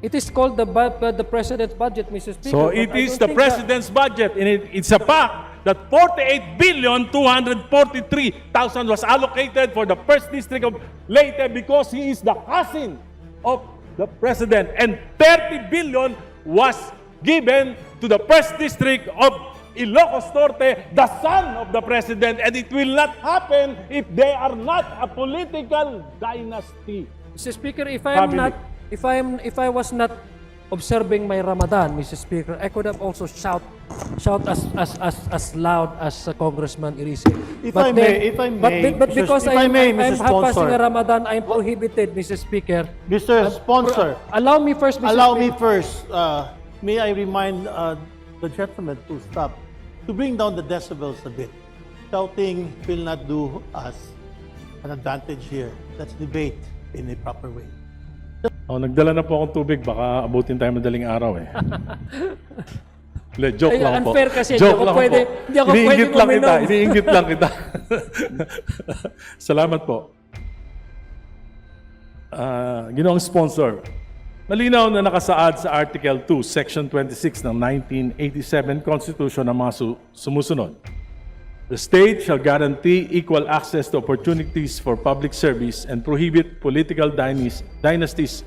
It is called the President's budget, Mr. Speaker. So but it I is don't the think President's budget, and it's a fact that 48,243,000 was allocated for the first district of Leyte because he is the cousin of the President, and 30 billion was given to the first district of Ilocos Norte, the son of the President, and it will not happen if they are not a political dynasty. Mr. Speaker, if I was not observing my Ramadan, Mr. Speaker, I could have also shout as loud as Congressman Irice. If I may, but Mr. because if I may, I'm Mr. passing a Sponsor. Ramadan, I'm prohibited, Mr. Speaker. Mr. Sponsor, Allow me first, Mr. allow Speaker. me first. May I remind the gentleman to stop, to bring down the decibels a bit. Shouting will not do us an advantage here. Let's debate in a proper way. Oh, nagdala na po akong tubig, baka abutin tayo madaling araw eh. Joke Ay, lang po. unfair kasi, Joke hindi ako lang pwede- po. hindi ako Iniinggit pwede lang kita, uminom. iniinggit lang kita. Salamat po. Ginoong sponsor, malinaw na nakasaad sa Article 2, Section 26 ng 1987 Constitution ang mga sumusunod. The state shall guarantee equal access to opportunities for public service and prohibit political dynasties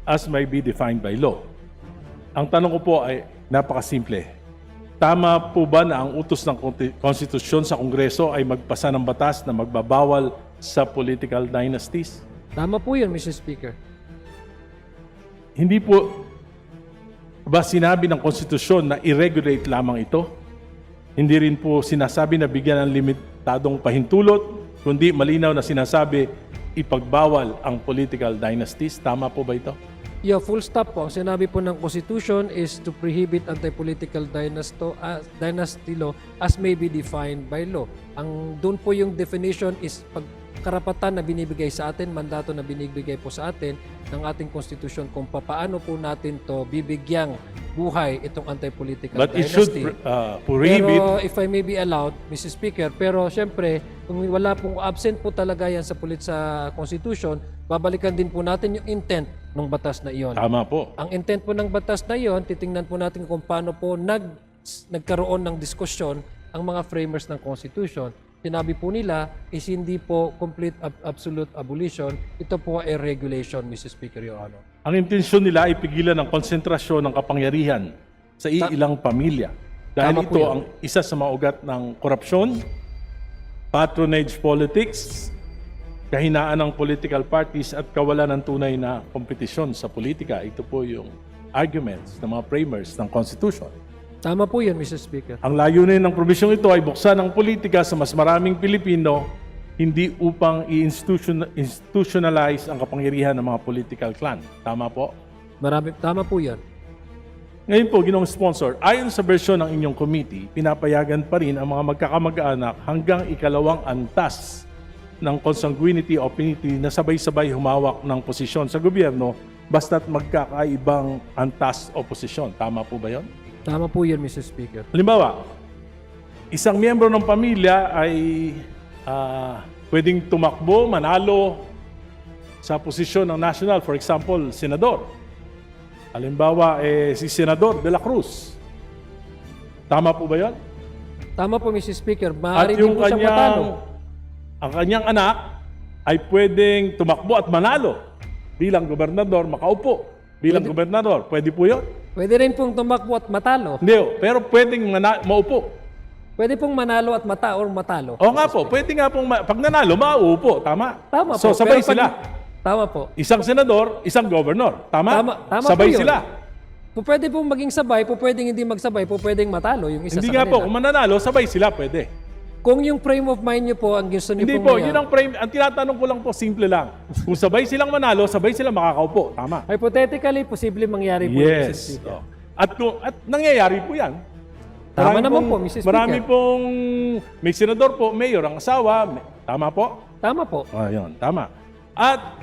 as may be defined by law. Ang tanong ko po ay napakasimple. Tama po ba na ang utos ng konstitusyon sa Kongreso ay magpasa ng batas na magbabawal sa political dynasties? Tama po yun, Mr. Speaker. Hindi po ba sinabi ng konstitusyon na i-regulate lamang ito? Hindi rin po sinasabi na bigyan ng limitadong pahintulot, kundi malinaw na sinasabi ipagbawal ang political dynasties. Tama po ba ito? Yeah, full stop po. Ang sinabi po ng Constitution is to prohibit anti-political dynasty law as may be defined by law. Ang doon po yung definition is karapatan na binibigay sa atin, mandato na binibigay po sa atin ng ating Constitution kung paano po natin to bibigyang buhay itong anti-political But it dynasty. should prohibit. Pero if I may be allowed, Mr. Speaker, pero siyempre, kung wala pong absent po talaga yan sa Constitution, babalikan din po natin yung intent ng batas na iyon. Tama po. Ang intent po ng batas na iyon, titingnan po natin kung paano po nagkaroon ng diskusyon ang mga framers ng Constitution. Sinabi po nila is hindi po complete absolute abolition, ito po ay regulation, Mr. Speaker, Your Honor. Ang intensyon nila ay pigilan ang konsentrasyon ng kapangyarihan sa iilang pamilya. Dahil Tama po ito yan. ang isa sa mga ugat ng korupsyon, patronage politics, kahinaan ng political parties at kawalan ng tunay na kompetisyon sa politika. Ito po yung arguments ng mga framers ng Constitution. Tama po yan, Mr. Speaker. Ang layunin ng probisyong ito ay buksan ang politika sa mas maraming Pilipino, hindi upang i-institutionalize ang kapangyarihan ng mga political clan. Tama po? Tama po yan. Ngayon po, Ginoong Sponsor, ayon sa bersyon ng inyong committee, pinapayagan pa rin ang mga magkakamag-anak hanggang ikalawang antas ng consanguinity o affinity na sabay-sabay humawak ng posisyon sa gobyerno basta't magkakaibang antas o posisyon. Tama po ba yon? Tama po yan, Mr. Speaker. Halimbawa, isang miyembro ng pamilya ay pwedeng tumakbo, manalo sa posisyon ng national, for example, senador. Halimbawa, si Senador de la Cruz. Tama po ba yun? Tama po, Mr. Speaker. At Maaari din yung po siyang matalo. ang kanyang anak ay pwedeng tumakbo at manalo bilang gobernador, makaupo bilang gobernador. Pwede po yun? Pwede rin pong tumakbo at matalo. Hindi, pero pwedeng maupo. Pwede pong manalo at matalo. O nga po, pwede nga pong, pag nanalo, mauupo. Tama? Tama So, po. sabay Pero pag- sila. Tama po. Isang senador, isang governor. Tama? Tama Sabay po yun. sila. Pwede pong maging sabay, pwedeng hindi magsabay, pwedeng matalo yung isa Hindi sa nga po, kanila. kung mananalo, sabay sila, pwede. Kung yung frame of mind nyo po ang gusto nyo Hindi pong po, mangyari. yun ang frame. Ang tinatanong ko lang po, simple lang. Kung sabay silang manalo, sabay sila makakaupo. Tama? Hypothetically, posible mangyari po. Mr. Yes. Speaker. At nangyayari po yan. Tama Marami naman pong- po, Mr. Speaker. Marami pong may senador po, mayor, ang asawa. Tama po? Tama po. Ayun, tama. At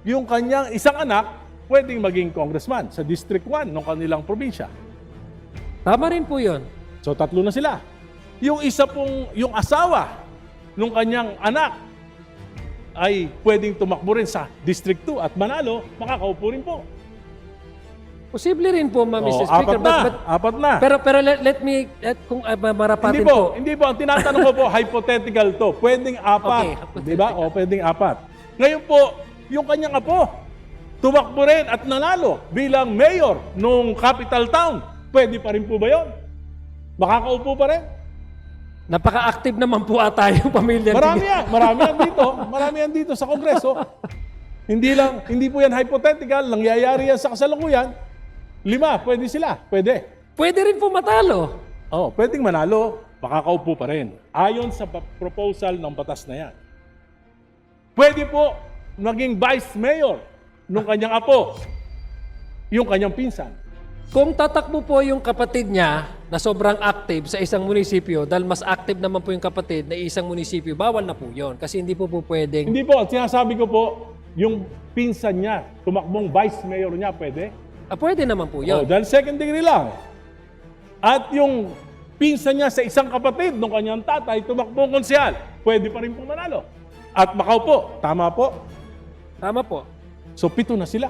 yung kanyang isang anak, pwedeng maging congressman sa District 1 ng kanilang probinsya. Tama rin po yun. So, tatlo na sila. Yung isa pong, yung asawa ng kanyang anak ay pwedeng tumakbo rin sa District 2 at manalo, makakaupo rin po. Posible rin po, Mr. Oh, Speaker. apat na. Pero let me, kung marapatin Hindi po. Ang tinatanong ko po, hypothetical to. Pwedeng apat. Okay, Di ba? O, pwedeng apat. Ngayon po, yung kanyang apo, tumakbo rin at nanalo bilang mayor nung capital town. Pwede pa rin po ba yun? Makakaupo pa rin? Napaka-active naman po ata yung pamilya. Marami yan dito sa Kongreso. Hindi po yan hypothetical, nangyayari yan sa kasalukuyan. 5, pwede sila. Pwede. Pwede rin po matalo. Oh, pwedeng manalo, makakaupo pa rin. Ayon sa proposal ng batas na yan. Pwede po maging vice mayor nung kanyang apo, yung kanyang pinsan. Kung tatakbo po yung kapatid niya na sobrang active sa isang munisipyo, dahil mas active naman po yung kapatid na isang munisipyo, bawal na po yun. Kasi hindi po pwedeng... Hindi po, sinasabi ko po, yung pinsan niya, tumakbong vice mayor niya, pwede? Pwede naman po Oh, yun. dahil second degree lang. At yung pinsan niya sa isang kapatid ng kanyang tatay, tumakbong konsyal, pwede pa rin pong manalo. At makaupo, tama po? Tama po. So, 7 na sila.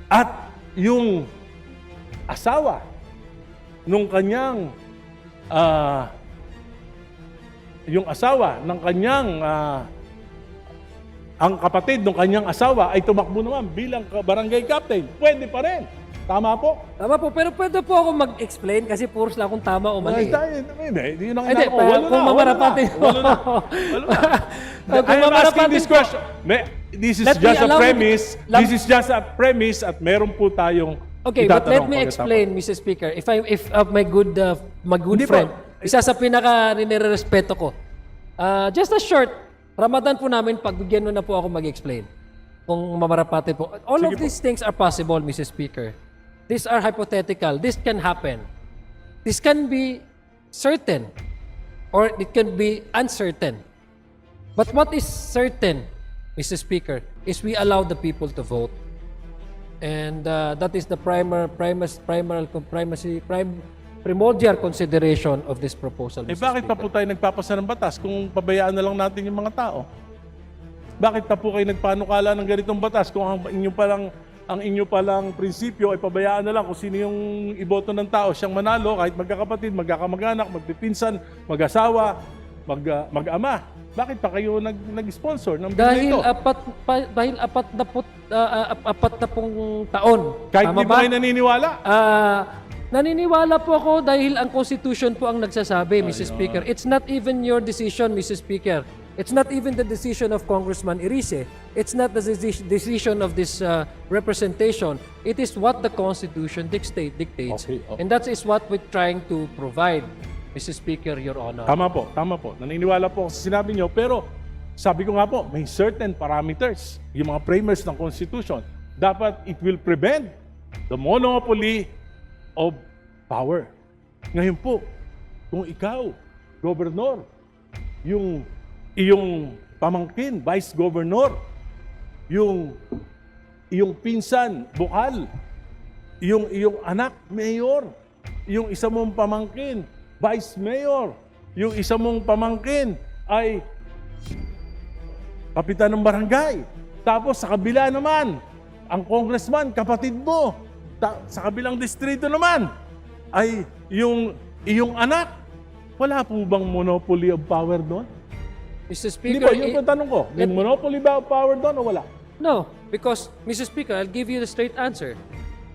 At yung asawa nung kanyang ang kapatid ng kanyang asawa ay tumakbo naman bilang barangay captain. Pwede pa rin. Tama po? Tama po. Pero pwede po ako mag-explain kasi puros lang kung tama o mali. Hindi, yun ang Hindi, inano ko. Walo kung na. mamarapatin mo. Kung I am asking this question. This is Let me just a allow me- premise. This is just a premise at meron po tayong Okay, but let itatanong me pagkatapos. explain, Mr. Speaker. If my good Hindi po. friend, isa sa pinaka nirerespeto ko. Just a short, Ramadan po namin, pagbigyan mo na po ako mag-explain. Kung mamarapatin po. All of these things are possible, Mr. Speaker. These are hypothetical. This can happen. This can be certain or it can be uncertain. But what is certain, Mr. Speaker, is we allow the people to vote. And that is the primordial consideration of this proposal, Mr. Bakit pa Speaker. po tayo nagpapasa ng batas kung pabayaan na lang natin yung mga tao? Bakit pa po kayo nagpanukala ng ganitong batas kung ang inyo palang prinsipyo ay pabayaan na lang kung sino yung iboto ng tao, siyang manalo kahit magkakapatid, magkakamag-anak, magpipinsan, mag-asawa, mag-ama. Bakit pa kayo nag-sponsor ng bill na Dahil ito? dahil apat na pong taon. Kahit Tama di ba kayo naniniwala? Naniniwala po ako dahil ang Constitution po ang nagsasabi, Mr. Speaker. It's not even your decision, Mr. Speaker. It's not even the decision of Congressman Irice. It's not the decision of this representation. It is what the Constitution dictates. Okay. And that is what we're trying to provide, Mr. Speaker, Your Honor. Tama po. Naniniwala po ako sa sinabi nyo, pero sabi ko nga po, may certain parameters, yung mga framers ng Constitution. Dapat it will prevent the monopoly of power. Ngayon po, kung ikaw, gobernador, yung iyong pamangkin, vice governor, yung pinsan, bukal, yung iyong anak, mayor, yung isa mong pamangkin, vice mayor, yung isa mong pamangkin ay kapitan ng barangay. Tapos sa kabila naman, ang congressman, kapatid mo. Sa kabilang distrito naman, ay yung iyong anak. Wala po bang monopoly of power doon? Mr. Hindi Speaker, ba? Yun po ang tanong ko. May monopoly ba of power doon o wala? no, because, Mr. Speaker, I'll give you the straight answer.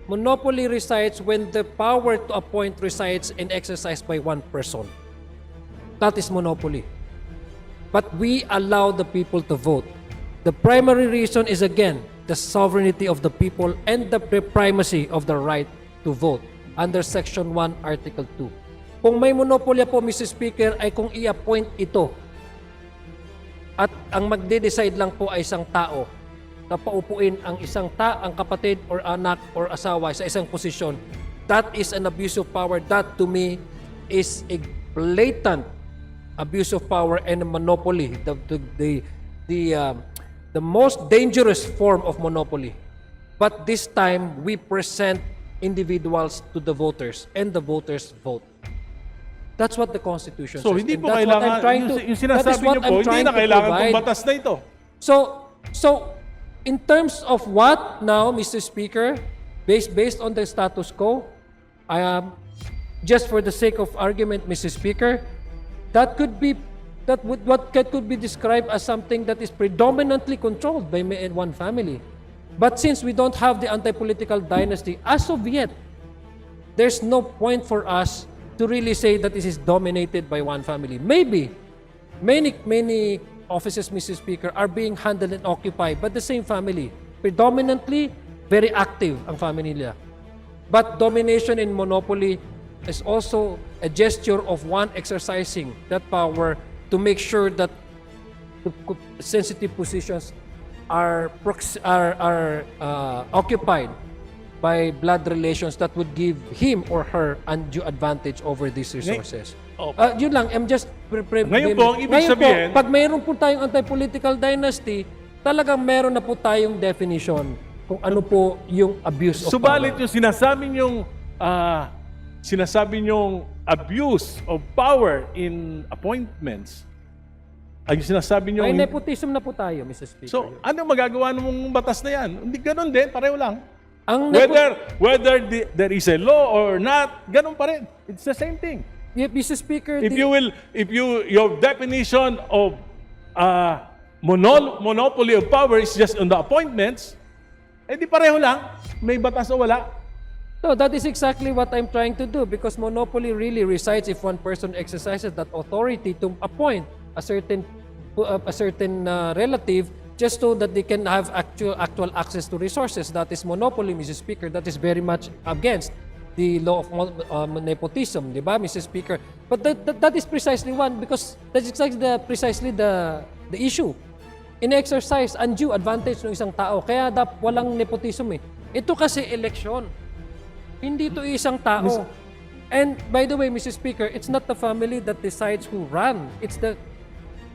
Monopoly resides when the power to appoint resides and exercised by one person. That is monopoly. But we allow the people to vote. The primary reason is, again, the sovereignty of the people and the primacy of the right to vote under Section 1, Article 2. Kung may monopolya po, Mr. Speaker, ay kung i-appoint ito at ang magde-decide lang po ay isang tao na paupuin ang ang kapatid or anak or asawa sa isang posisyon, that is an abuse of power. That to me is a blatant abuse of power and a monopoly. The most dangerous form of monopoly. But this time we present individuals to the voters and the voters vote. That's what the Constitution So says. hindi And po that's what I'm kailangan, trying to- yung that is sinasabi what niyo po, I'm hindi trying na to kailangan provide. itong batas na ito. So In terms of what now, Mr. Speaker, based on the status quo, just for the sake of argument, Mr. Speaker, what could be described as something that is predominantly controlled by one family. But since we don't have the anti-political dynasty as of yet, there's no point for us to really say that this is dominated by one family. Maybe many offices, Mr. Speaker, are being handled and occupied by the same family. Predominantly, very active ang family nila. But domination and monopoly is also a gesture of one exercising that power to make sure that the sensitive positions are occupied by blood relations that would give him or her undue advantage over these resources. Yun lang, I'm just... Ngayon po, ang ibig sabihin... pag mayroon po tayong anti-political dynasty, talagang meron na po tayong definition kung ano po yung abuse of Subalit power. yung sinasabi nyong abuse of power in appointments, ay sinasabi nyo... May nepotism na po tayo, Mr. Speaker. So, ano magagawa ng batas na yan? Hindi ganun din, pareho lang. Ang Whether there is a law or not, ganun pa rin. It's the same thing. Mr. Speaker, Your definition of monopoly of power is just on the appointments, eh di pareho lang. May batas o wala. So that is exactly what I'm trying to do because monopoly really resides if one person exercises that authority to appoint a certain relative just so that they can have actual access to resources. That is monopoly, Mr. Speaker. That is very much against the law of nepotism, di ba, Mr. Speaker? But that is precisely one because that's exactly precisely the issue. In-exercise undue advantage ng isang tao. Kaya walang nepotism eh. Ito kasi eleksyon. Hindi ito isang tao. And by the way, Mr. Speaker, it's not the family that decides who run. It's the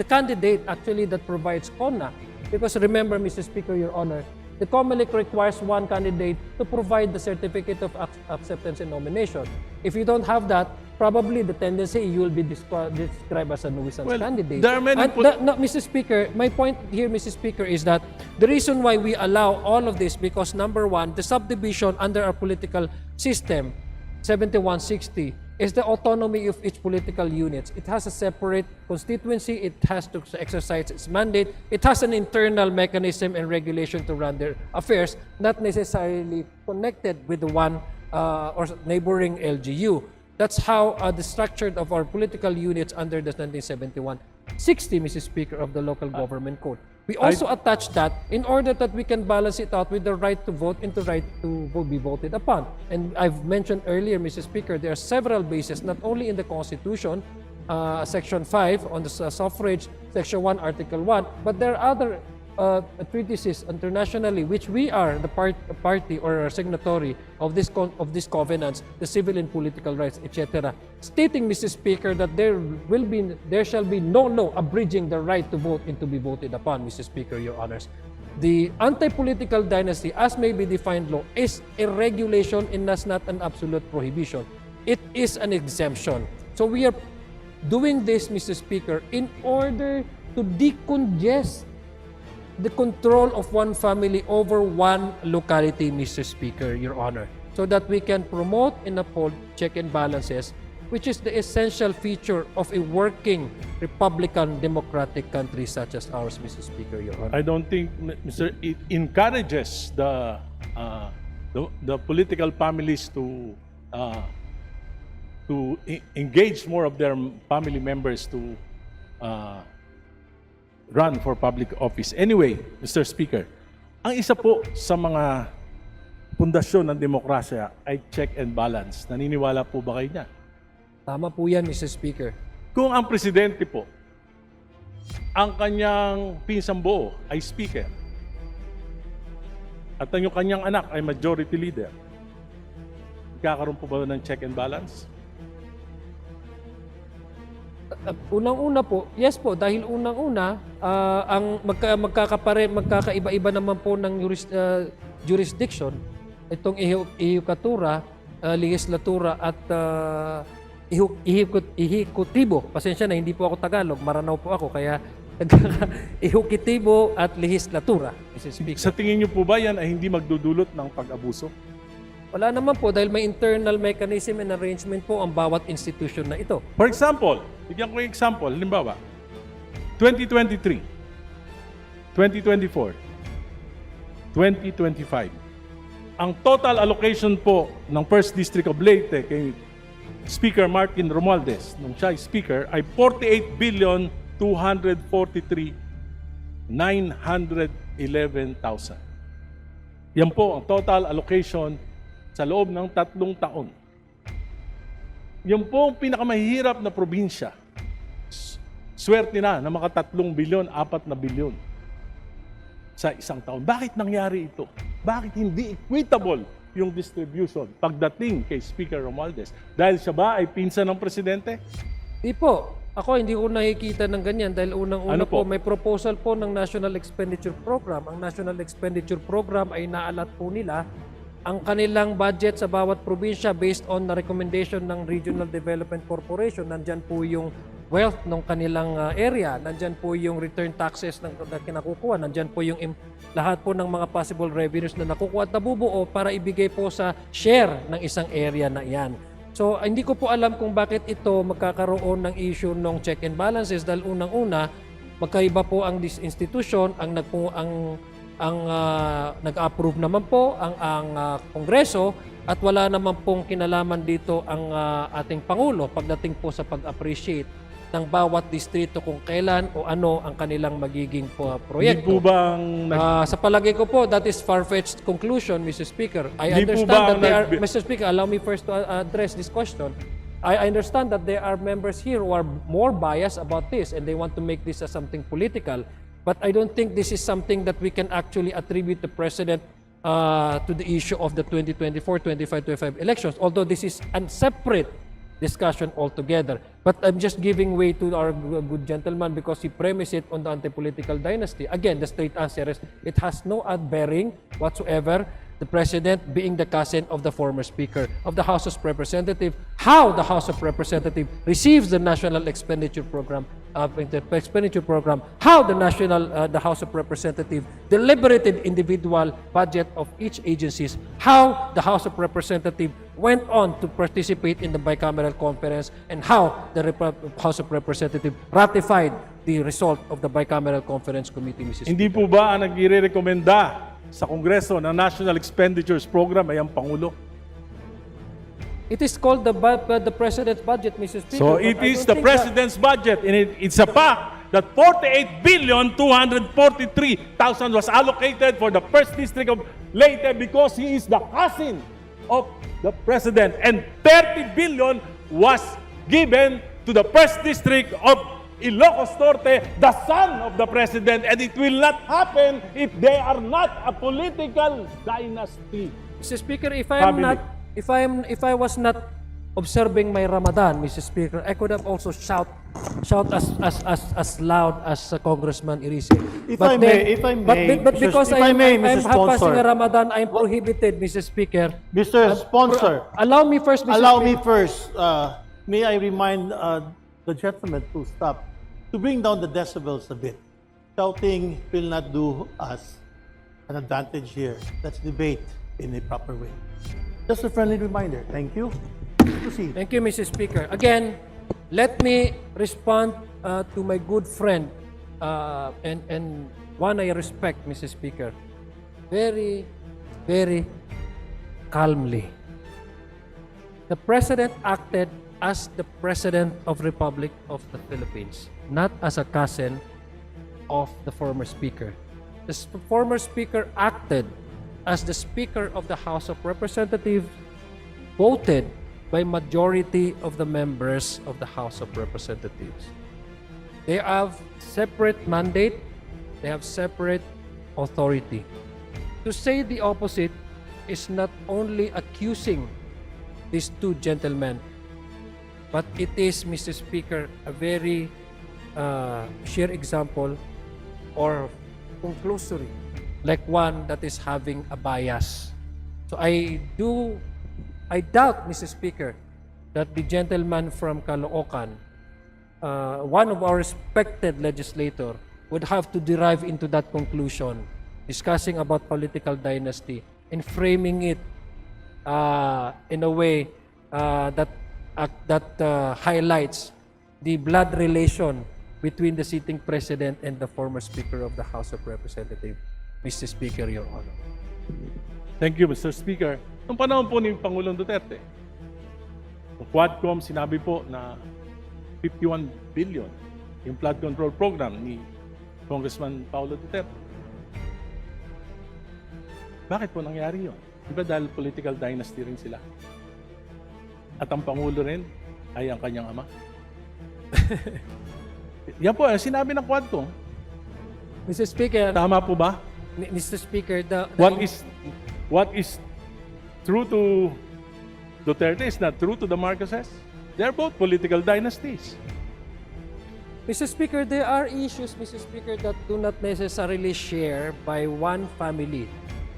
candidate actually that provides CONA. Because remember, Mr. Speaker, Your Honor, the COMELEC requires one candidate to provide the certificate of acceptance and nomination. If you don't have that, probably the tendency you will be described as a nuisance candidate. There are many No, Mr. Speaker, my point here, Mr. Speaker, is that the reason why we allow all of this because number one, the subdivision under our political system, 7160, is the autonomy of each political unit. It has a separate constituency. It has to exercise its mandate. It has an internal mechanism and regulation to run their affairs, not necessarily connected with the one or neighboring LGU. That's how the structure of our political units under the 1971-60, Mr. Speaker, of the Local Government Code. We also attach that in order that we can balance it out with the right to vote and the right to be voted upon. And I've mentioned earlier, Mr. Speaker, there are several bases, not only in the Constitution, Section 5 on the suffrage, Section 1, Article 1, but there are other treatises internationally which we are the party or signatory of this covenants, the civil and political rights, etc., stating, Mr. Speaker, that there shall be no law abridging the right to vote and to be voted upon, Mr. Speaker, Your Honors. The anti-political dynasty, as may be defined law, is a regulation and that's not an absolute prohibition. It is an exemption. So we are doing this, Mr. Speaker, in order to decongest the control of one family over one locality, Mr. Speaker, Your Honor, so that we can promote and uphold check and balances, which is the essential feature of a working Republican democratic country such as ours, Mr. Speaker, Your Honor. I don't think, it encourages the political families to engage more of their family members to run for public office. Anyway, Mr. Speaker, ang isa po sa mga pundasyon ng demokrasya ay check and balance. Naniniwala po ba kayo niya? Tama po yan, Mr. Speaker. Kung ang presidente po, ang kanyang pinsang buo ay speaker, at ang kanyang anak ay majority leader, kakaroon po ba ng check and balance? Unang-una po, yes po, dahil unang-una, ang magkakaiba-iba naman po ng jurisdiction, itong ehekutura, legislatura at ehekutibo. Pasensya na, hindi po ako Tagalog, Maranao po ako, kaya ehukitibo at lehislatura, Mr. Speaker. Sa tingin niyo po ba yan ay hindi magdudulot ng pag-abuso? Wala naman po dahil may internal mechanism and arrangement po ang bawat institution na ito. For example, bigyan ko yung example, halimbawa, 2023, 2024, 2025. Ang total allocation po ng 1st District of Leyte kay Speaker Martin Romualdez, nung siya ay Speaker, ay 48,243,911,000. Yan po ang total allocation sa loob ng 3 taon. Yan po ang pinakamahirap na probinsya. Swerte na maka 3 bilyon, 4 na bilyon sa isang taon. Bakit nangyari ito? Bakit hindi equitable yung distribution pagdating kay Speaker Romualdez? Dahil siya ba ay pinsan ng presidente? Di po. Ako hindi ko nakikita ng ganyan dahil unang-una Ano po? po may proposal po ng National Expenditure Program. Ang National Expenditure Program ay naalat po nila ang kanilang budget sa bawat probinsya based on the recommendation ng Regional Development Corporation. Nandyan po yung wealth ng kanilang area, nandyan po yung return taxes na kinakukuha, nandyan po yung lahat po ng mga possible revenues na nakukuha at nabubuo para ibigay po sa share ng isang area na iyan. So, hindi ko po alam kung bakit ito magkakaroon ng issue ng check and balances dahil unang-una, magkaiba po ang institution, ang nag-approve naman po ang Kongreso at wala naman pong kinalaman dito ang ating Pangulo pagdating po sa pag-appreciate ng bawat distrito kung kailan o ano ang kanilang magiging Hindi proyekto. po ba ang Sa palagay ko po, that is far-fetched conclusion, Mr. Speaker. I Hindi po understand ba that they are, ang Mr. Speaker, allow me first to address this question. I understand that there are members here who are more biased about this and they want to make this as something political. But I don't think this is something that we can actually attribute the President to the issue of the 2024, 25, 25 elections, although this is a separate discussion altogether. But I'm just giving way to our good gentleman because he premised it on the anti-political dynasty. Again, the straight answer is it has no bearing whatsoever. The President being the cousin of the former Speaker of the House of Representatives, how the House of Representatives receives the National Expenditure Program, how the House of Representatives deliberated individual budget of each agencies, how the House of Representatives went on to participate in the bicameral conference, and how the House of Representatives ratified the result of the bicameral conference committee, Mrs. hindi po ba ang nagre-rekomenda sa Kongreso ng National Expenditures Program ay ang Pangulo? It is called the President's budget, Mr. Speaker. So but it I is don't the think President's budget, and it's a fact that 48,243,000 was allocated for the 1st District of Leyte because he is the cousin of the President, and 30 billion was given to the 1st District of Ilocos Norte, the son of the President, and it will not happen if they are not a political dynasty. Mr. Speaker, if I was not observing my Ramadan, Mr. Speaker, I could have also shout as loud as Congressman Irice. If I may, but Mr. because if I may, I'm Mr. passing Sponsor. a Ramadan, I'm prohibited, Mr. Speaker. Mr. Sponsor, Allow me first, Mr. allow me Speaker. first, may I remind the gentleman to stop, to bring down the decibels a bit. Shouting will not do us an advantage here. Let's debate in a proper way. Just a friendly reminder. Thank you. Proceed. Thank you, Mr. Speaker. Again, let me respond to my good friend and one I respect, Mr. Speaker, very, very calmly. The President acted as the President of Republic of the Philippines, not as a cousin of the former Speaker. The former Speaker acted as the Speaker of the House of Representatives, voted by majority of the members of the House of Representatives. They have separate mandate, they have separate authority. To say the opposite is not only accusing these two gentlemen, but it is, Mr. Speaker, a very sheer example or conclusory, like one that is having a bias. So I doubt, Mr. Speaker, that the gentleman from Caloocan, one of our respected legislator, would have to derive into that conclusion, discussing about political dynasty and framing it in a way that highlights the blood relation between the sitting president and the former Speaker of the House of Representatives, Mr. Speaker, Your Honor. Thank you, Mr. Speaker. Noong panahon po ni Pangulong Duterte, ang Quadcom sinabi po na 51 billion yung flood control program ni Congressman Paulo Duterte. Bakit po nangyari yun? Di ba dahil political dynasty rin sila? At ang Pangulo rin ay ang kanyang ama? Yan po, sinabi ng Quadcom. Mr. Speaker, Tama po ba? Mr. Speaker, What is true to Duterte is not true to the Marcoses. They're both political dynasties. Mr. Speaker, there are issues, Mr. Speaker, that do not necessarily share by one family,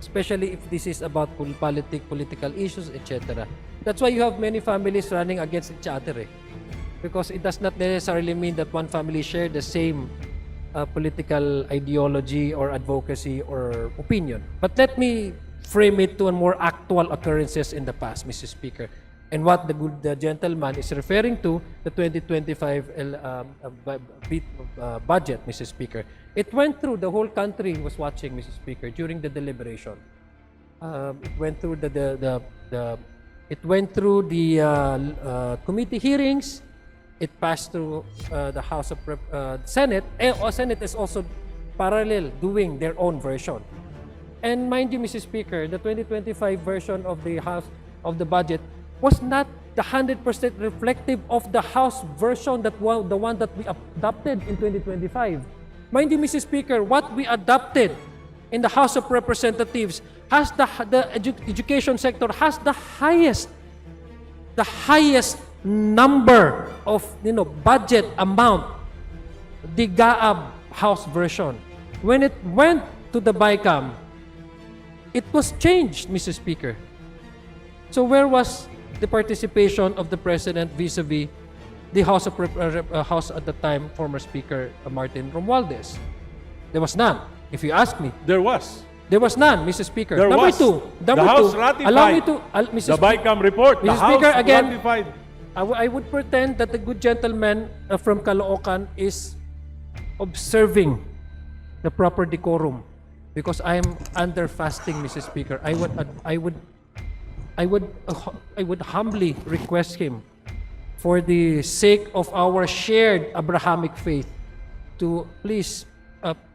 especially if this is about political issues, etc. That's why you have many families running against each other. Because it does not necessarily mean that one family share the same political ideology or advocacy or opinion. But let me frame it to a more actual occurrences in the past, Mr. Speaker. And what the gentleman is referring to, the 2025 budget, Mr. Speaker. It went through, the whole country was watching, Mr. Speaker, during the deliberation. It went through the committee hearings. It passed through the House of Senate. Senate is also parallel doing their own version. And mind you, Mr. Speaker, the 2025 version of the House of the budget was not the 100% reflective of the House version the one that we adopted in 2025. Mind you, Mr. Speaker, what we adopted in the House of Representatives has the education sector has the highest number of budget amount, the GAAB House version. When it went to the BICAM, it was changed, Mr. Speaker. So where was the participation of the President vis-a-vis the House at the time, former Speaker Martin Romualdez? There was none. If you ask me, There was. there was none, Mr. Speaker. There Number was. two, The House ratified allow me to, Mr. the BICAM report. The Mr. House Speaker, again, ratified. I would pretend that the good gentleman from Caloocan is observing the proper decorum because I am under fasting, Mr. Speaker. I would humbly request him, for the sake of our shared Abrahamic faith, to please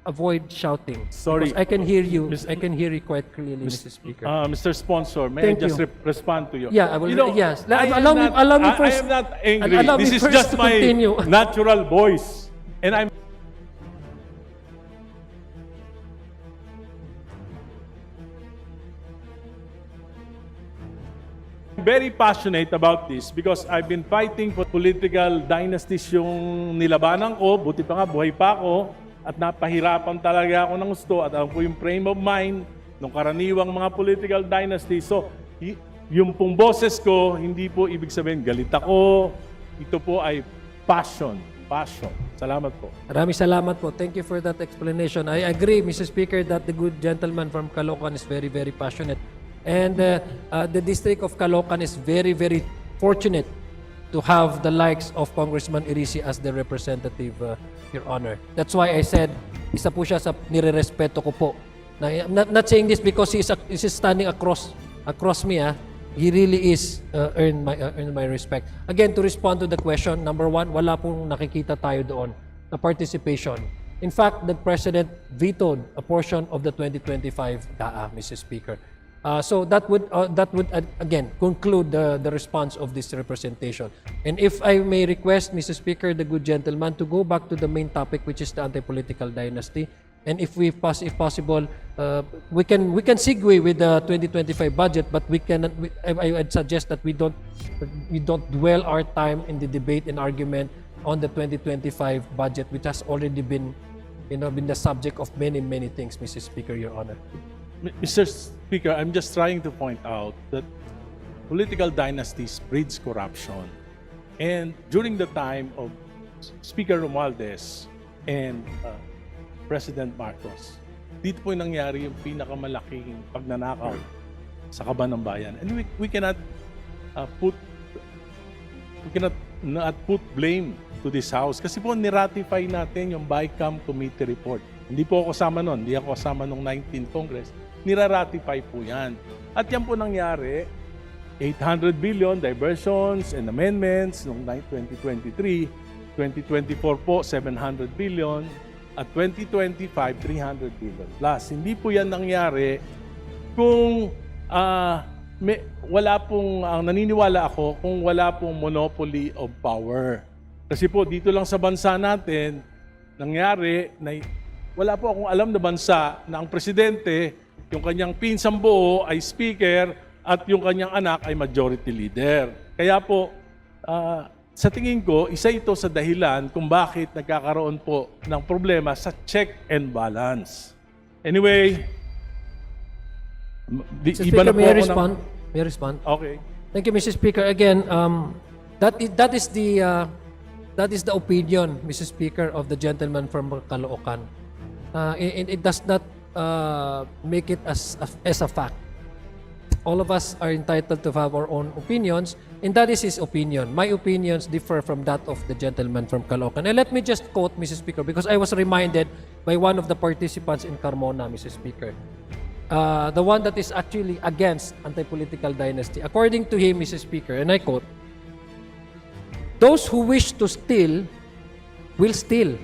avoid shouting. Sorry. Because I can hear you. I can hear you quite clearly, Mr. Speaker. Mr. Sponsor, may Thank I just you. respond to you? Yeah, I will. Yes. I Allow me first. I am not angry. Allow me This is first just to my continue. natural voice. And I'm very passionate about this because I've been fighting for political dynasties yung nilabanan ko. Buti pa nga, buhay pa ako. At napahirapan talaga ako ng gusto. At alam ko yung frame of mind ng karaniwang mga political dynasty. So, yung pong boses ko, hindi po ibig sabihin galit ako. Ito po ay passion. Passion. Salamat po. Maraming salamat po. Thank you for that explanation. I agree, Mr. Speaker, that the good gentleman from Caloocan is very, very passionate. And the District of Caloocan is very, very fortunate to have the likes of Congressman Irisi as the representative, Your Honor. That's why I said, isa po siya sa nire-respeto ko po. I'm not saying this because he is standing across me. He really is earned my respect. Again, to respond to the question, number one, wala pong nakikita tayo doon na participation. In fact, the President vetoed a portion of the 2025 GAA, Mr. Speaker. So that would again conclude the response of this representation. And if I may request, Mr. Speaker, the good gentleman, to go back to the main topic, which is the anti-political dynasty. And if possible, we can segue with the 2025 budget, but I'd suggest that we don't dwell our time in the debate and argument on the 2025 budget, which has already been the subject of many things, Mr. Speaker, Your Honor. Mr. Speaker, I'm just trying to point out that political dynasties breeds corruption. And during the time of Speaker Romualdez and President Marcos. Dito po yung nangyari yung pinakamalaking pagnanakaw sa kaban ng bayan. And we cannot not put blame to this house kasi po niratify natin yung BICAM committee report. Hindi po ako kasama nun, hindi ako kasama nung 19th Congress. Niraratify po yan. At yan po nangyari, 800 billion diversions and amendments noong 2023, 2024 po 700 billion at 2025 300 billion plus. Hindi po yan nangyari kung wala pong naniniwala ako kung wala pong monopoly of power. Kasi po dito lang sa bansa natin nangyari na wala po akong alam na bansa na ang presidente, yung kanyang pinsang buo ay speaker at yung kanyang anak ay majority leader. Kaya po, sa tingin ko, isa ito sa dahilan kung bakit nagkakaroon po ng problema sa check and balance. Anyway, Mr. iba Speaker, na po may I ako respond? May I respond? Okay. Thank you, Mr. Speaker. Again, that is the opinion, Mr. Speaker, of the gentleman from Caloocan. It does not make it as a fact. All of us are entitled to have our own opinions, and that is his opinion. My opinions differ from that of the gentleman from Caloocan. And let me just quote, Mr. Speaker, because I was reminded by one of the participants in Carmona, Mr. Speaker. The one that is actually against anti-political dynasty. According to him, Mr. Speaker, and I quote, "Those who wish to steal will steal.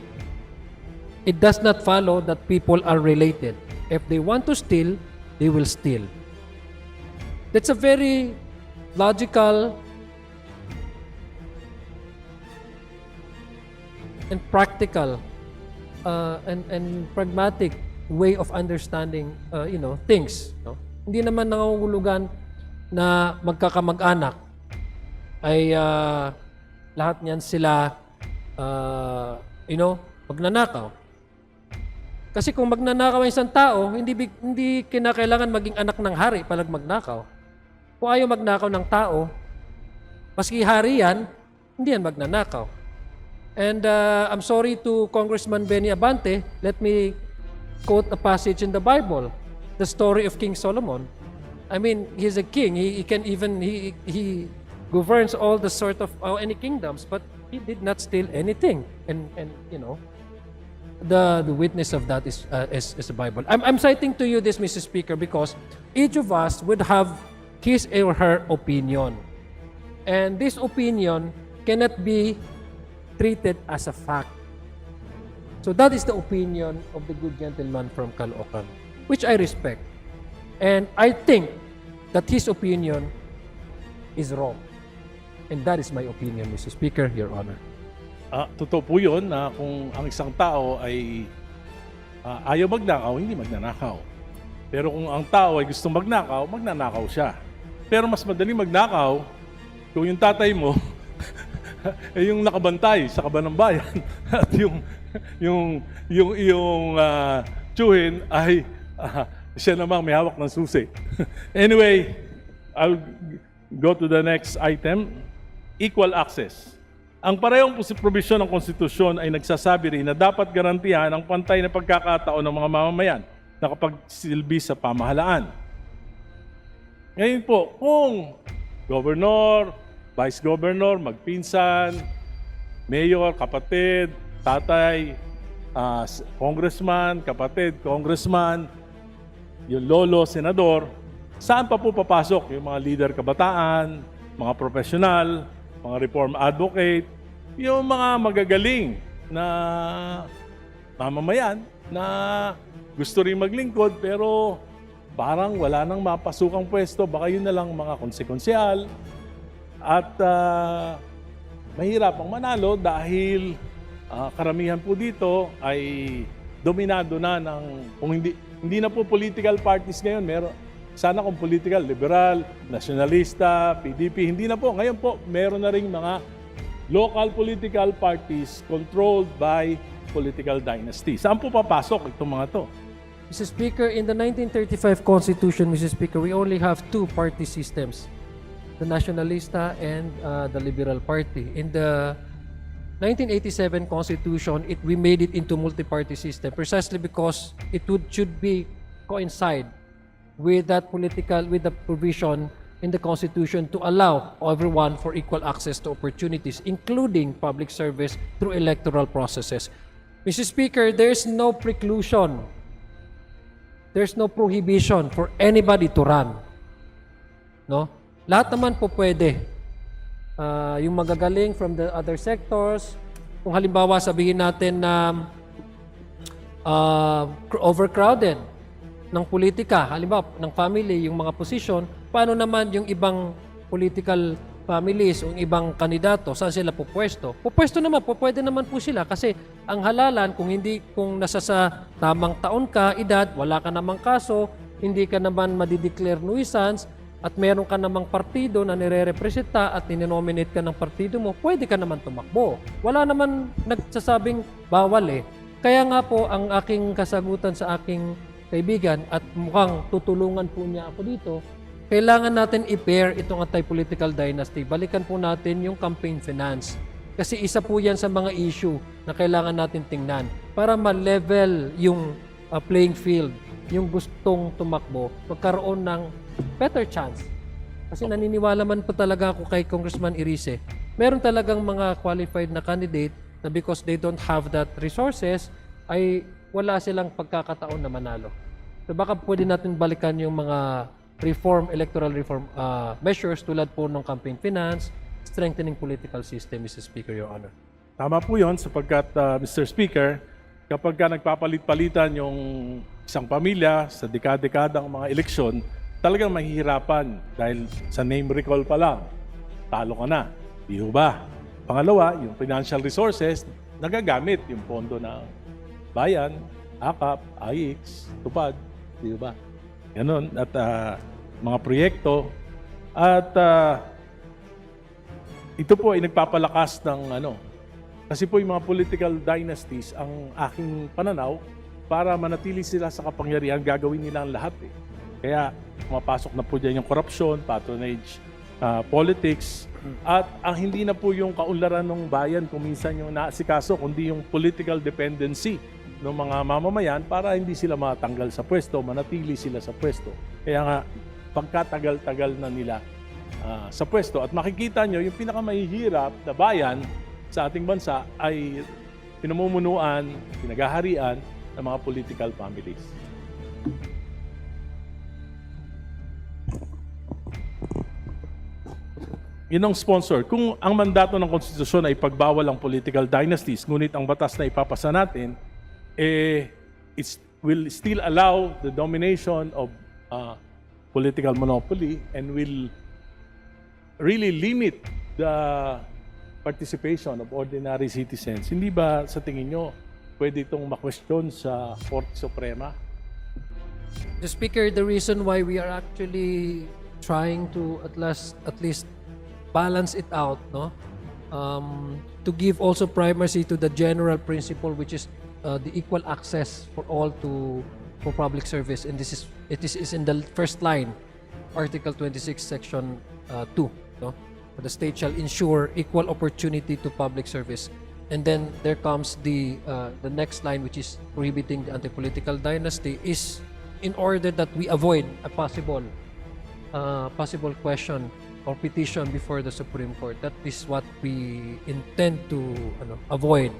It does not follow that people are related. If they want to steal, they will steal." That's a very logical and practical and pragmatic way of understanding things. No? Hindi naman nangangulugan na magkakamag-anak ay lahat niyan sila magnanakaw. Kasi kung magnanakaw ang isang tao, hindi kinakailangan maging anak ng hari palag magnakaw. Kung ayaw magnakaw ng tao, maski hari yan, hindi yan magnanakaw. And I'm sorry to Congressman Benny Abante, let me quote a passage in the Bible, the story of King Solomon. I mean, he's a king. He can even he governs all the sort of any kingdoms, but he did not steal anything. And the witness of that is the Bible. I'm citing to you this, Mr. Speaker, because each of us would have his or her opinion, and this opinion cannot be treated as a fact. So that is the opinion of the good gentleman from Caloocan, which I respect. And I think that his opinion is wrong. And that is my opinion, Mr. Speaker, Your Honor. Totoo po yun na kung ang isang tao ay ayaw magnakaw, hindi magnanakaw. Pero kung ang tao ay gustong magnakaw, magnanakaw siya. Pero mas madaling magnakaw kung yung tatay mo ay yung nakabantay sa kaban ng bayan at yung tsuhin ay siya namang may hawak ng susi. Anyway, I'll go to the next item. Equal access. Ang parehong probisyon ng konstitusyon ay nagsasabi rin na dapat garantihan ang pantay na pagkakataon ng mga mamamayan na kapagsilbi sa pamahalaan. Ngayon po, kung gobernador, vice governor, magpinsan, mayor, kapatid, tatay, congressman, kapatid, congressman, yung lolo, senador, saan pa po papasok yung mga leader kabataan, mga profesional, mga reform advocate, yung mga magagaling na mamamayan na gusto rin maglingkod pero parang wala nang mapasukang pwesto, baka yun na lang mga konsekonsyal at mahirap ang manalo dahil karamihan po dito ay dominado na ng, kung hindi na po political parties ngayon, sana kung political, liberal, nationalista, PDP, hindi na po. Ngayon po, meron na ring mga local political parties controlled by political dynasty. Saan po papasok itong mga to? Mr. Speaker, in the 1935 Constitution, Mr. Speaker, we only have two party systems, the Nationalista and the Liberal Party. In the 1987 Constitution, we made it into multi-party system precisely because should be coincide with the provision in the Constitution to allow everyone for equal access to opportunities, including public service through electoral processes. Mr. Speaker, there's no preclusion. There's no prohibition for anybody to run. No? Lahat naman po pwede. Yung magagaling from the other sectors, kung halimbawa sabihin natin na overcrowded ng politika, halimbawa ng family, yung mga posisyon, paano naman yung ibang political families o yung ibang kandidato, saan sila pupwesto? Pupwesto naman, pwede naman po sila kasi ang halalan, kung nasa sa tamang taon ka, edad, wala ka namang kaso, hindi ka naman madideclare nuisance, at meron ka namang partido na nire-representa at ninominate ka ng partido mo, pwede ka naman tumakbo. Wala naman nagsasabing bawal eh. Kaya nga po, ang aking kasagutan sa aking kaibigan at mukhang tutulungan po niya ako dito, kailangan natin i-pair itong anti-political dynasty. Balikan po natin yung campaign finance. Kasi isa po yan sa mga issue na kailangan natin tingnan para ma-level yung playing field, yung gustong tumakbo, magkaroon ng better chance. Kasi naniniwala man po talaga ako kay Congressman Irice. Meron talagang mga qualified na candidate na because they don't have that resources, ay wala silang pagkakataon na manalo. So baka pwede natin balikan yung mga electoral reform measures tulad po ng campaign finance, strengthening political system, Mr. Speaker, Your Honor. Tama po yun sapagkat, Mr. Speaker, kapag ka nagpapalit-palitan yung isang pamilya sa dekada-dekadang mga eleksyon, talagang mahihirapan dahil sa name recall pa lang, talo ka na. Di ba? Pangalawa, yung financial resources, nagagamit yung pondo ng bayan, AKAP, AIX, TUPAD, di ba? Ganun. At mga proyekto. At ito po ay nagpapalakas ng kasi po yung mga political dynasties, ang aking pananaw, para manatili sila sa kapangyarihan, gagawin nila ang lahat eh. Kaya pumapasok na po dyan yung corruption, patronage, politics, at ang hindi na po yung kaunlaran ng bayan kung minsan yung naasikaso, kundi yung political dependency ng mga mamamayan para hindi sila matanggal sa pwesto, manatili sila sa pwesto. Kaya nga, pagkatagal-tagal na nila sa pwesto. At makikita nyo, yung pinakamahihirap na bayan sa ating bansa ay pinamumunuan, pinagaharian ng mga political families. Yun ang sponsor. Kung ang mandato ng konstitusyon ay pagbawal ang political dynasties, ngunit ang batas na ipapasa natin, it will still allow the domination of political monopoly and will really limit the participation of ordinary citizens. Hindi ba sa tingin nyo pwede itong ma-question sa Korte Suprema? The Speaker, the reason why we are actually trying to at least balance it out, no, to give also primacy to the general principle, which is the equal access for all for public service, and it is in the first line, Article 26, Section 2, no. The state shall ensure equal opportunity to public service, and then there comes the next line, which is prohibiting the anti-political dynasty, is in order that we avoid a possible question or petition before the Supreme Court. That is what we intend to avoid.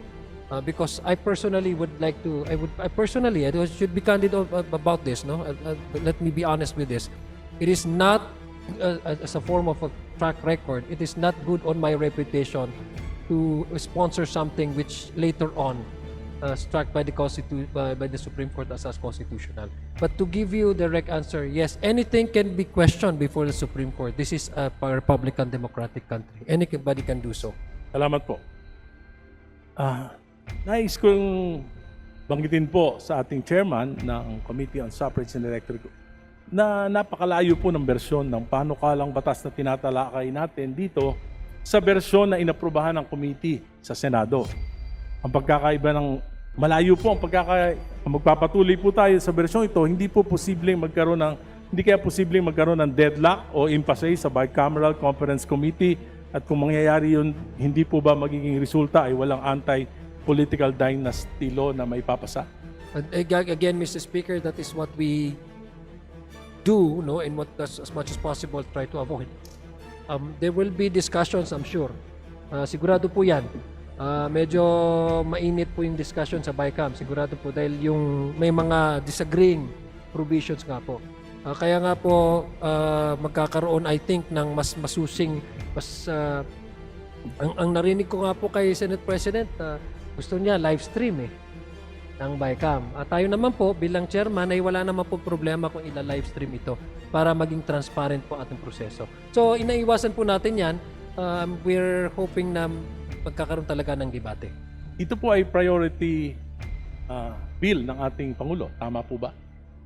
Because I personally would like to, I should be candid about this, no? Let me be honest with this. It is not, as a form of a track record, it is not good on my reputation to sponsor something which later on struck by the Supreme Court as constitutional. But to give you the direct answer, yes, anything can be questioned before the Supreme Court. This is a Republican democratic country. Anybody can do so. Salamat po. Nais kong banggitin po sa ating chairman ng Committee on Suffrage and Electoral na napakalayo po ng bersyon ng panukalang batas na tinatalakay natin dito sa bersyon na inaprubahan ng committee sa Senado. Ang pagkakaiba ng malayo po magpapatuloy po tayo sa bersyon ito, hindi kaya posibleng magkaroon ng deadlock o impasse sa Bicameral Conference Committee At kung mangyayari yun, hindi po ba magiging resulta ay walang anti-political dynasty law na may papasa? And again, Mr. Speaker, that is what we do, no, and what as much as possible try to avoid. There will be discussions, I'm sure. Sigurado po yan. Medyo mainit po yung discussion sa BICAM. Sigurado po dahil yung may mga disagreeing provisions nga po. Kaya nga po magkakaroon, I think, ng mas masusing, ang narinig ko nga po kay Senate President, gusto niya live stream ng BICAM. Tayo naman po bilang chairman ay wala naman po problema kung ila-live stream ito para maging transparent po ating proseso. So inaiwasan po natin yan. We're hoping na magkakaroon talaga ng debate. Ito po ay priority bill ng ating Pangulo. Tama po ba?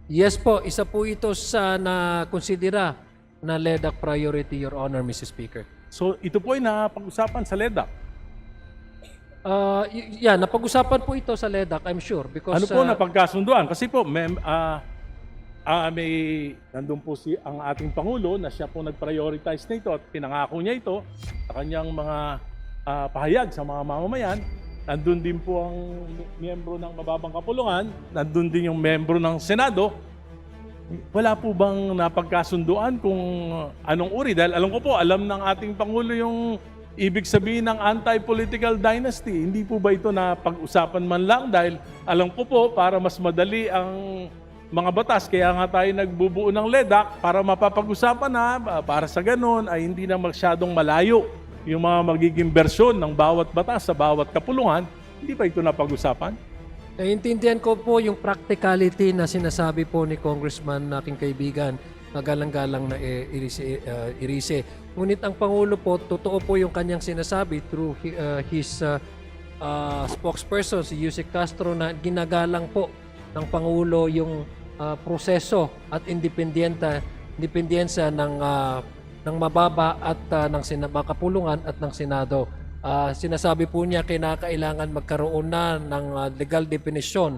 Yes po, isa po ito sa na-considera na LEDAC priority, Your Honor, Mr. Speaker. So ito po ay napag-usapan sa LEDAC. Napag-usapan po ito sa LEDAC, I'm sure. Because, Ano po napagkasunduan? Kasi po, may nandun po ang ating Pangulo na siya po nag-prioritize nito at pinangako niya ito sa kanyang mga pahayag sa mga mamamayan. Nandun din po ang miyembro ng mababang kapulungan, nandun din yung miyembro ng Senado. Wala po bang napagkasunduan kung anong uri? Dahil alam ko po, alam ng ating Pangulo yung ibig sabihin ng anti-political dynasty. Hindi po ba ito na pag-usapan man lang? Dahil alam ko po, para mas madali ang mga batas, kaya nga tayo nagbubuo ng LEDAC para mapapag-usapan na para sa ganun ay hindi na masyadong malayo yung mga magiging bersyon ng bawat batas sa bawat kapulungan. Hindi ba ito napag-usapan? Naiintindihan ko po yung practicality na sinasabi po ni Congressman na aking kaibigan, galang-galang na Irise. Ngunit ang Pangulo po, totoo po yung kanyang sinasabi through his spokesperson, si Yusek Castro, na ginagalang po ng Pangulo yung proseso at independensya ng mababa at ng kapulungan at ng Senado. Sinasabi po niya kinakailangan magkaroon na ng legal definition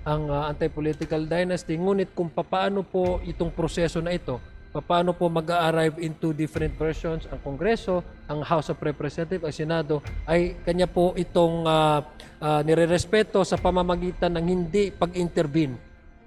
ang anti-political dynasty. Ngunit kung paano po itong proseso na ito, paano po mag-arrive into different versions ang Kongreso, ang House of Representatives, ang Senado, ay kanya po itong nirerespeto sa pamamagitan ng hindi pag-intervene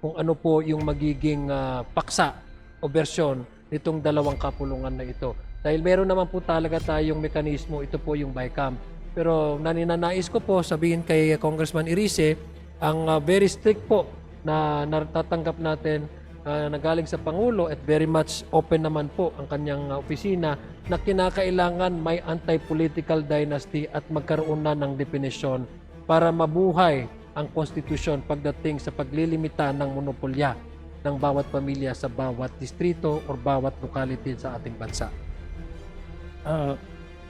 kung ano po yung magiging paksa o bersyon nitong dalawang kapulungan na ito. Dahil meron naman po talaga tayong mekanismo, ito po yung BICAM. Pero naninanais ko po sabihin kay Congressman Irise, ang very strict po na natatanggap natin na galing sa Pangulo at very much open naman po ang kanyang opisina na kinakailangan may anti-political dynasty at magkaroon na ng definisyon para mabuhay ang konstitusyon pagdating sa paglilimita ng monopolya ng bawat pamilya sa bawat distrito o bawat locality sa ating bansa.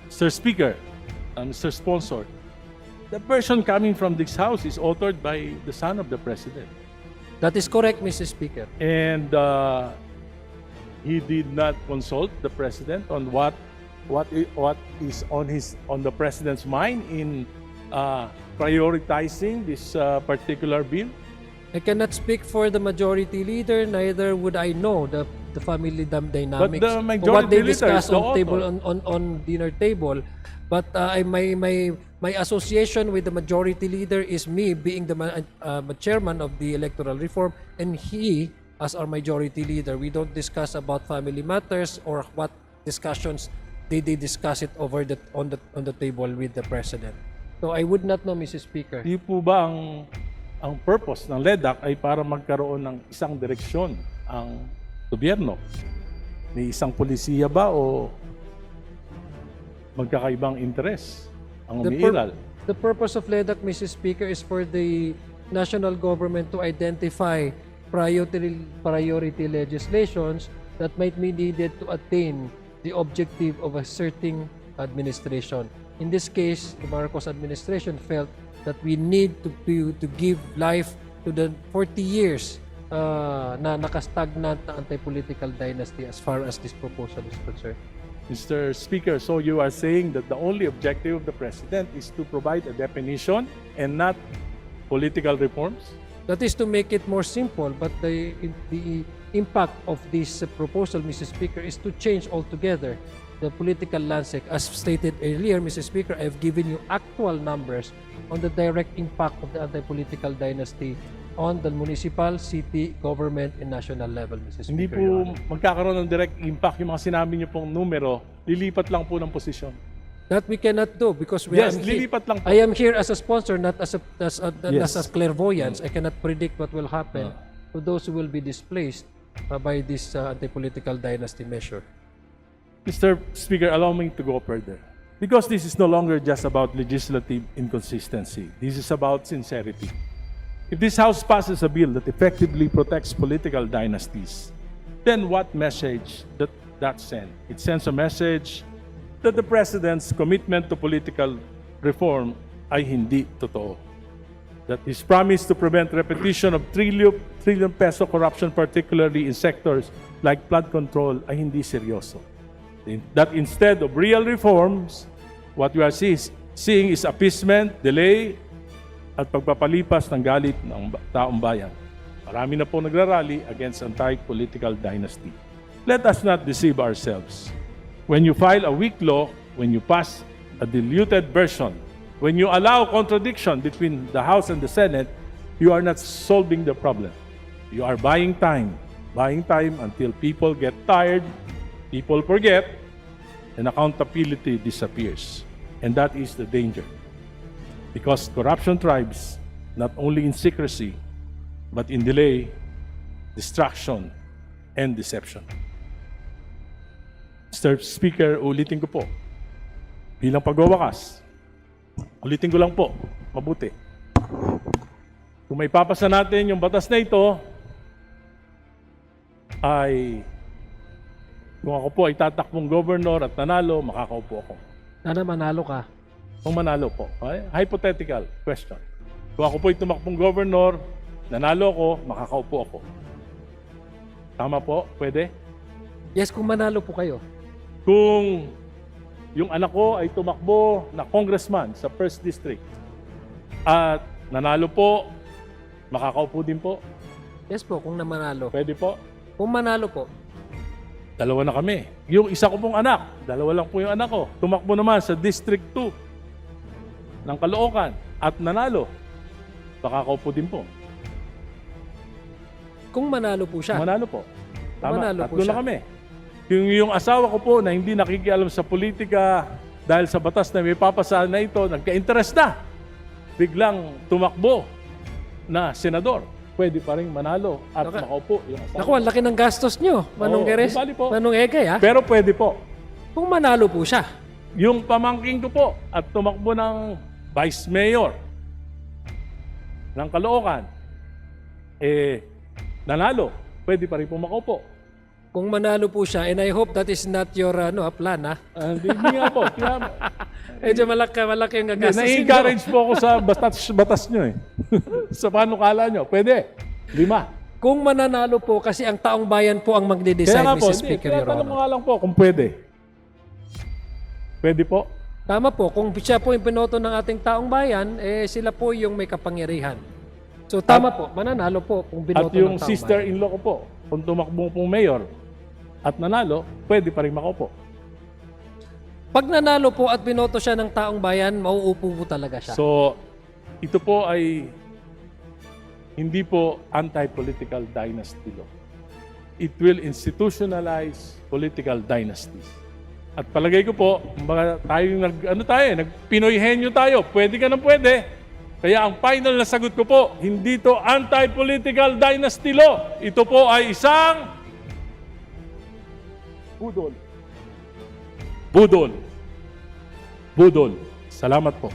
Mr. Speaker, Mr. Sponsor, the version coming from this House is authored by the son of the President. That is correct, Mr. Speaker. And he did not consult the President on what is on the President's mind in prioritizing this particular bill. I cannot speak for the majority leader, neither would I know the family dynamics. But the majority what they leader discuss is the on table author. on dinner table. But my association with the majority leader is me being the chairman of the electoral reform, and he as our majority leader. We don't discuss about family matters or what discussions they discuss it over on the table with the president. So I would not know, Mr. Speaker. Di po ba ang purpose ng LEDAC ay para magkaroon ng isang direksyon ang gobyerno? May isang polisiya ba o magkakaibang interes ang umiiral? The purpose of LEDAC, Mr. Speaker, is for the national government to identify priority legislations that might be needed to attain the objective of a certain administration. In this case, the Marcos administration felt that we need to give life to the 40 years na nakastagnant na anti-political dynasty as far as this proposal is concerned. Mr. Speaker, so you are saying that the only objective of the President is to provide a definition and not political reforms? That is to make it more simple, but the impact of this proposal, Mr. Speaker, is to change altogether the political landscape. As stated earlier, Mr. Speaker, I've given you actual numbers on the direct impact of the anti-political dynasty on the municipal, city, government, and national level, Mr. Speaker. Hindi Your po Honor. magkakaroon ng direct impact yung mga sinabi niyo pong numero, lilipat lang po ng posisyon. That we cannot do because Yes, lilipat lang po. I am here as a sponsor, not as Yes. as clairvoyance. I cannot predict what will happen to those who will be displaced by this anti-political dynasty measure. Mr. Speaker, allow me to go further. Because this is no longer just about legislative inconsistency. This is about sincerity. If this House passes a bill that effectively protects political dynasties, then what message that send? It sends a message that the President's commitment to political reform ay hindi totoo. That his promise to prevent repetition of trillion peso corruption, particularly in sectors like flood control, ay hindi seryoso. That instead of real reforms, what we are seeing is appeasement, delay, at pagpapalipas ng galit ng taong bayan. Marami na po nagrarally against anti-political dynasty. Let us not deceive ourselves. When you file a weak law, when you pass a diluted version, when you allow contradiction between the House and the Senate, you are not solving the problem. You are buying time until people get tired, people forget, and accountability disappears. And that is the danger. Because corruption thrives not only in secrecy, but in delay, distraction, and deception. Mr. Speaker, ulitin ko po, bilang pagwawakas, ulitin ko lang po, mabuti. Kung may papasa natin yung batas na ito, ay kung ako po ay tatakbong governor at nanalo, makakaupo ako. Sana manalo ka. Kung manalo po. Okay? Hypothetical question. Kung ako po ay tumakbong governor, nanalo ako, makakaupo ako. Tama po? Pwede? Yes, kung manalo po kayo. Kung yung anak ko ay tumakbo na congressman sa 1st District at nanalo po, makakaupo din po. Yes po, kung manalo. Pwede po? Kung manalo po. Dalawa na kami. Yung isa ko pong anak, dalawa lang po yung anak ko. Tumakbo naman sa District 2 ng Caloocan at nanalo. Makakaupo din po. Kung manalo po siya. Manalo po. Tama, Manalo po tatlo siya. na kami. Yung asawa ko po na hindi nakikialam sa politika dahil sa batas na may papasahan na ito, nagka-interest na. Biglang tumakbo na senador. Pwede pa rin manalo at Okay. makaupo yung asawa. Naku, ang laki ng gastos nyo. Manong Oo, Geres, di bali po. Manong Egay, ha? Pero pwede po. Kung manalo po siya. Yung pamangking ko po at tumakbo ng vice mayor ng Caloocan, nanalo. Pwede pa rin po makaupo. Kung manalo po siya, and I hope that is not your plan, ha? Hindi nga po. Kaya, Medyo malaki ang gagastos. na-encourage po ako sa batas nyo eh. Sa panukala nyo. Pwede. 5. Kung mananalo po, kasi ang taong bayan po ang magde-decide, Kaya nga po, Mr. Speaker, kaya Your tanong mo Honor. nga lang po kung pwede. Pwede po. Tama po, kung siya po yung pinoto ng ating taong bayan, sila po yung may kapangyarihan. So tama po, mananalo po kung At binoto yung ng taong bayan. sister-in-law ko po, kung tumakbo pong mayor at nanalo, pwede pa rin makaupo. Pag nanalo po at binoto siya ng taong bayan, mauupo po talaga siya. So, ito po ay hindi po anti-political dynasty law. It will institutionalize political dynasties. At palagay ko po, nag-Pinoy henyo tayo. Pwede ka na pwede. Kaya ang final na sagot ko po, hindi to anti-political dynasty law. Ito po ay isang budol. Budol. Budol. Salamat po.